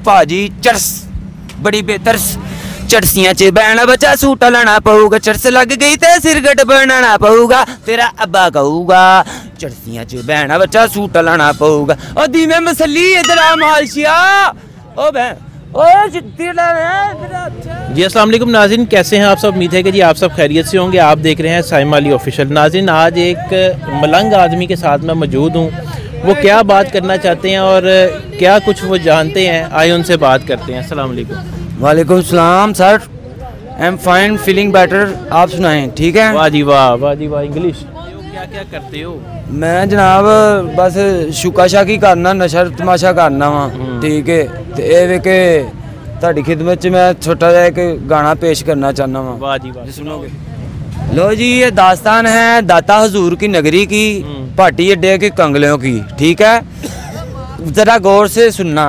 भाजी चरस बड़ी बेतरस चरसियां च बैना बच्चा सूटा लाना पऊगा चरस लग गई ते सिरगट बनाना पऊगा तेरा अब्बा कहूगा चरसियां च बैना बच्चा सूटा लाना पऊगा ओ दी में मसली इधर आ मालशिया ओ बहन जी अस्सलाम वालेकुम नाज़रीन, कैसे हैं आप सब। उम्मीद है कि जी आप सब खैरियत से होंगे। आप देख रहे हैं साइमा अली ऑफिशियल। नाज़रीन, आज एक मलंग आदमी के साथ मैं मौजूद हूँ। वो क्या बात करना चाहते हैं और क्या कुछ वो जानते हैं, आए उनसे बात करते हैं। अस्सलाम वालेकुम। वालेकुम सलाम sir, I am fine feeling better. आप सुनाएं, ठीक है। वाह जी वाह, वाह जी वाह। इंग्लिश क्या क्या करते हो? मैं जनाब बस शुका शाकी करना, नशा तमाशा करना वा, ठीक है। ते ये वे के ਤੁਹਾਡੀ खिदमत च मैं छोटा सा एक गाना पेश करना चाहना वा। वाह जी वाह, सुनोगे? लो जी, ये दास्तान है दाता हुजूर की नगरी की, पार्टी अड्डे के कंगलों की, ठीक है। जरा गौर से सुनना।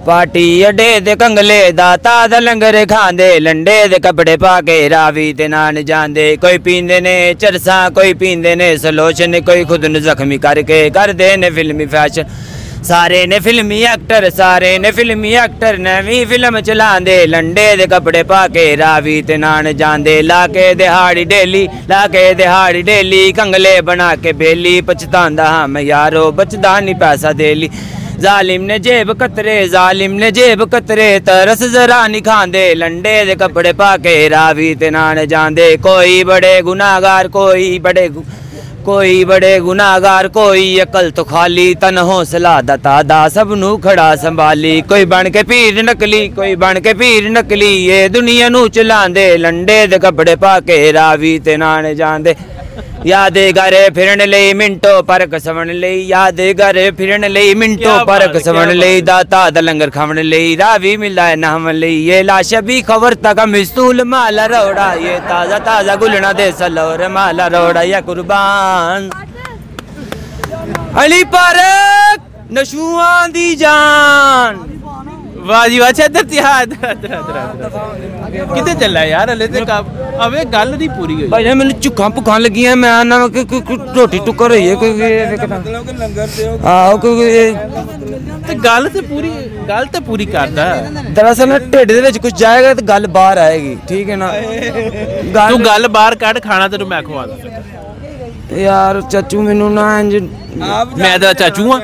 पार्टी अड्डे दे कंगले दाता दा लंगर खांदे, लंडे दे कपड़े पा के रावी ते नान जांदे। कोई पींदे ने चरसा, कोई पींदे ने सलोचन, कोई खुद न जख्मी करके करदे ने फिल्मी फैशन। सारे ने फिल्मी एक्टर, सारे ने फिल्मी एक्टर, नवी फिल्म चलांदे, लंडे दे कपड़े पा के रावी ते नान जांदे। लाके दिहाड़ी डेली, लाके दिहाड़ी डेली, कंगले बना के बेली, पछतांदा हाँ मैं यारो बचदा नहीं पैसा देली। जालिम ने जेब कतरे, जालिम ने जेब कतरे, तरस जरा नहीं खांदे, लंडे दे कपड़े पा के रावी ते नान जांदे। कोई बड़े गुनाहगार, कोई बड़े गुनाहगार, कोई अकल तो खाली, तन हौसला दता दा सबनू खड़ा संभाली। कोई बन के पीर नकली, कोई बन के पीर नकली, ये दुनिया नू चलांदे, लंडे दे कपड़े पा के रावी ते नान जांदे। यादे घरे फिरन लई मिंटो पर कसवण लई, यादे घरे फिरन लई मिंटो पर कसवण लई, दाता दा लंगर खावण लई, रावी मिला नाम लई। ये लाश भी खबर तक मिस्तूल माला रोड़ा, ये ताजा ताजा गुलना दे सलोर माला रोड़ा। या कुर्बान अली पारक नशुआं दी जान। वाह जी वाह। अच्छा कितने चल रहा है यार, हले तक अबे गल नहीं पूरी हुई भाई। मैंने झुक्कां भुक्कां लगी हैं, मैं ना रोटी टुक्कर होई है कोई गल ते पूरी करदा। दरअसल ना ढिड दे विच कुछ जाएगा तो गल बाहर आएगी, ठीक है ना। तू गल बाहर कढ़, खाना तेनू मैं खवा दा यार। चाचू मैनू ना इंज, मैं तो चाचू हाँ।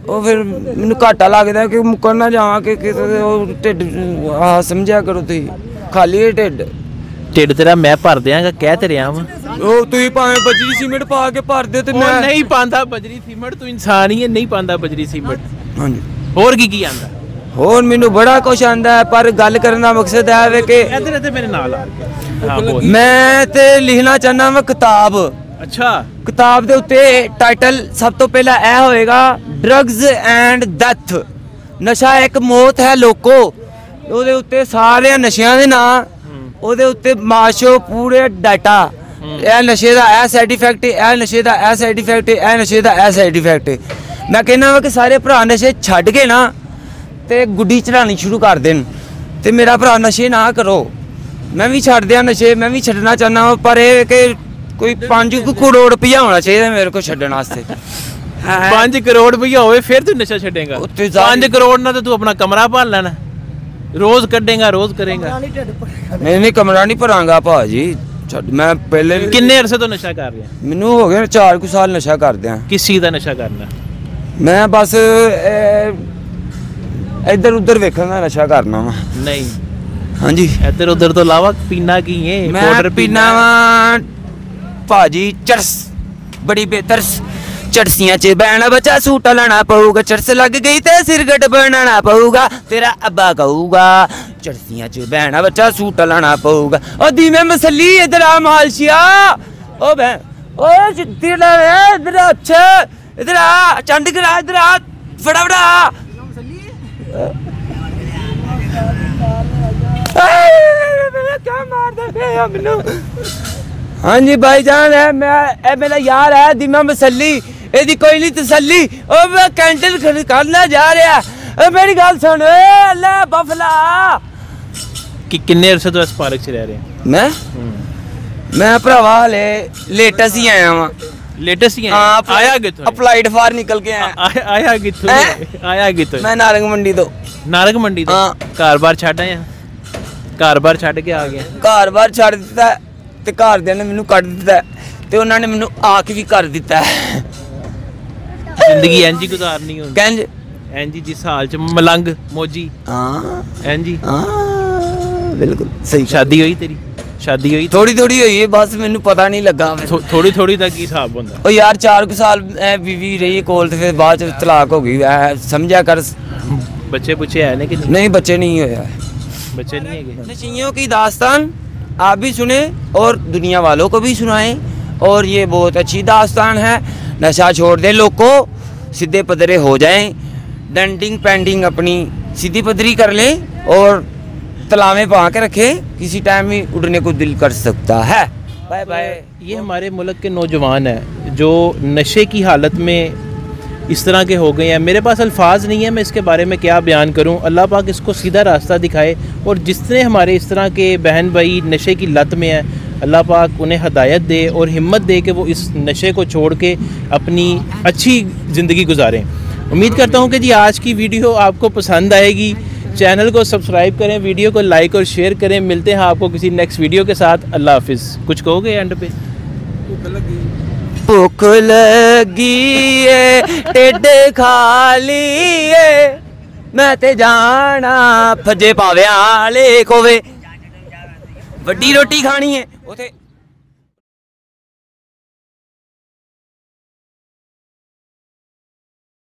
ਉਹ ਫਿਰ ਮੈਨੂੰ ਘਾਟਾ ਲੱਗਦਾ ਕਿ ਮੁੱਕਰ ਨਾ ਜਾਵਾਂ ਕਿ ਕਿਤੇ ਉਹ ਢਿੱਡ ਆ ਸਮਝਿਆ ਕਰੋ ਤੁਸੀਂ, ਖਾਲੀ ਹੈ ਢਿੱਡ ਤੇਰਾ ਮੈਂ ਭਰ ਦਿਆਂਗਾ, ਕਹਿ ਤੇ ਰਿਹਾ ਵਾਂ। ਉਹ ਤੁਸੀਂ ਭਾਵੇਂ ਬਜਰੀ ਸੀਮੈਂਟ ਪਾ ਕੇ ਭਰ ਦਿਓ ਤੇ ਮੈਂ ਨਹੀਂ ਪਾਉਂਦਾ ਬਜਰੀ ਸੀਮੈਂਟ। ਤੂੰ ਇਨਸਾਨ ਹੀ ਹੈ, ਨਹੀਂ ਪਾਉਂਦਾ ਬਜਰੀ ਸੀਮੈਂਟ। ਹਾਂਜੀ, ਹੋਰ ਕੀ ਆਂਦਾ? ਹੋਰ ਮੈਨੂੰ ਬੜਾ ਕੁਛ ਆਂਦਾ ਹੈ, ਪਰ ਗੱਲ ਕਰਨ ਦਾ ਮਕਸਦ ਹੈ ਵੇ ਕਿ ਇੱਧਰ ਮੇਰੇ ਨਾਲ ਆ ਕੇ ਮੈਂ ਤੇ ਲਿਖਣਾ ਚਾਹੁੰਦਾ ਵਾਂ ਕਿਤਾਬ। अच्छा, किताब के उत्ते टाइटल सब तो पहला यह होएगा ड्रग्स एंड डेथ। नशा एक मौत है लोको। ਉਹਦੇ ਉੱਤੇ ਸਾਰੇ ਨਸ਼ਿਆਂ ਦੇ ਨਾਂ, ਉਹਦੇ ਉੱਤੇ ਮਾਸ਼ੋ ਪੂਰੇ ਡਾਟਾ। ਇਹ ਨਸ਼ੇ ਦਾ ਇਹ ਸਾਈਡ ਇਫੈਕਟ, ਇਹ ਨਸ਼ੇ ਦਾ ਇਹ ਸਾਈਡ ਇਫੈਕਟ, ਇਹ ਨਸ਼ੇ ਦਾ ਇਹ ਸਾਈਡ ਇਫੈਕਟ। ਮੈਂ ਕਹਿੰਦਾ ਵਾ ਕਿ ਸਾਰੇ ਭਰਾ ਨਸ਼ੇ ਛੱਡ ਕੇ ਨਾ ਤੇ ਗੁੱਡੀ ਚੜਾਉਣੀ ਸ਼ੁਰੂ ਕਰ ਦੇਣ। ਤੇ ਮੇਰਾ ਭਰਾ ਨਸ਼ੇ ਨਾ ਕਰੋ, ਮੈਂ ਵੀ ਛੱਡ ਦਿਆਂ ਨਸ਼ੇ, ਮੈਂ ਵੀ ਛੱਡਣਾ ਚਾਹੁੰਦਾ ਵਾ। ਪਰ ਇਹ ਕਿ कोई 5 करोड़ रुपया होना चाहिए मेरे को छड्डण वास्ते। 5 करोड़ रुपया होवे फिर तू नशा छड्डेगा। 5 करोड़ ना तो तू अपना कमरा भर लेना, रोज कड्डेगा, रोज करेगा। नहीं कमरा नहीं भरांगा भाजी, मैं पहले। किन्ने अरसे तो नशा कर रहा? मैनू हो गए 4 साल नशा करदे। किस चीज़ का नशा करना? मैं बस इधर उधर वेखण दा नशा करना वा। नहीं, हाँ जी, इधर उधर तो अलावा पीना की है? मैं पीना वा भाजी चरस बड़ी बेतरस चरसियां च बैना बच्चा सूटा लाना पऊगा, चरस लग गई ते सिरगट बनाना पऊगा, तेरा अब्बा कहूगा चरसियां च बैना बच्चा सूटा लाना पऊगा। ओ दी में मसली इधर आ मालशिया, ओ बहन ओ जिद्दी ला इधर अच्छा इधर आ चंडगढ़ इधर आ फटाफट क्या मार दे मैनू। हाँ जी भाईजान है, मैं मेरा यार है दिमा मसली, यदि कोई नहीं तसली। ओ मैं कैंटल करना जा रहा। मेरी गल सुन अल्लाह बफला। कि किन्ने अरसे तो इस पार्क च रह रहे हैं? मैं भरावा ले लेटेस्ट ही आया वा। लेटेस्ट ही आया किथों? अप्लाइड फॉर निकल के आया। आया किथों? मैं नारंग मंडी तो। ਨਾਰਕ ਮੰਡੀ ਤੋਂ ਹਾਂ। ਘਰ-ਬਾਰ ਛੱਡ ਆਏ ਆ? ਘਰ-ਬਾਰ ਛੱਡ ਕੇ ਆ ਗਏ? ਘਰ-ਬਾਰ ਛੱਡ ਦਿੱਤਾ ਤੇ ਘਰਦਿਆਂ ਨੇ ਮੈਨੂੰ ਕੱਢ ਦਿੱਤਾ ਤੇ ਉਹਨਾਂ ਨੇ ਮੈਨੂੰ ਆ ਕੇ ਵੀ ਕਰ ਦਿੱਤਾ। ਜ਼ਿੰਦਗੀ ਇੰਜ ਹੀ ਗੁਜ਼ਾਰਨੀ ਹੁੰਦੀ, ਕਹਿੰਜ ਇੰਜ ਹੀ ਜਿਸ ਹਾਲ ਚ ਮਲੰਗ ਮੋਜੀ। ਹਾਂ ਇੰਜ ਹੀ। ਹਾਂ ਬਿਲਕੁਲ ਸਹੀ। ਸ਼ਾਦੀ ਹੋਈ ਤੇਰੀ? ਸ਼ਾਦੀ ਹੋਈ? ਥੋੜੀ ਥੋੜੀ ਹੋਈ ਹੈ ਬਸ, ਮੈਨੂੰ ਪਤਾ ਨਹੀਂ ਲੱਗਾ। ਥੋੜੀ ਥੋੜੀ ਦਾ ਕੀ ਹਿਸਾਬ ਹੁੰਦਾ? ਉਹ ਯਾਰ 4 ਸਾਲ ਬੀਵੀ ਰਹੀ ਕੋਲ ਤੇ ਫਿਰ ਬਾਅਦ ਚ ਤਲਾਕ ਹੋ ਗਈ। ਸਮਝਿਆ ਕਰ। बच्चे बुच्चे है कि नहीं? नहीं बच्चे नहीं हुए। बच्चे नहीं है? नशियों की दास्तान आप भी सुने और दुनिया वालों को भी सुनाएं। और ये बहुत अच्छी दास्तान है। नशा छोड़ दे लोग को, सीधे पदरे हो जाएं, डेंटिंग पेंटिंग अपनी सीधी पदरी कर लें और तलाव में पा के रखे, किसी टाइम भी उड़ने को दिल कर सकता है। Bye bye. ये हमारे मुल्क के नौजवान हैं जो नशे की हालत में इस तरह के हो गए हैं। मेरे पास अल्फाज नहीं है, मैं इसके बारे में क्या बयान करूं। अल्लाह पाक इसको सीधा रास्ता दिखाए और जितने हमारे इस तरह के बहन भाई नशे की लत में हैं, अल्लाह पाक उन्हें हदायत दे और हिम्मत दे कि वो इस नशे को छोड़ के अपनी अच्छी ज़िंदगी गुजारें। उम्मीद करता हूं कि जी आज की वीडियो आपको पसंद आएगी। चैनल को सब्सक्राइब करें, वीडियो को लाइक और शेयर करें। मिलते हैं आपको किसी नेक्स्ट वीडियो के साथ। अल्लाह हाफिज़। कुछ कहोगे एंड पे? भूख लगी है टेढ़े खाली है, मैं ते जाना फजे पावे आले कोवे, वड्डी रोटी खानी है उथे।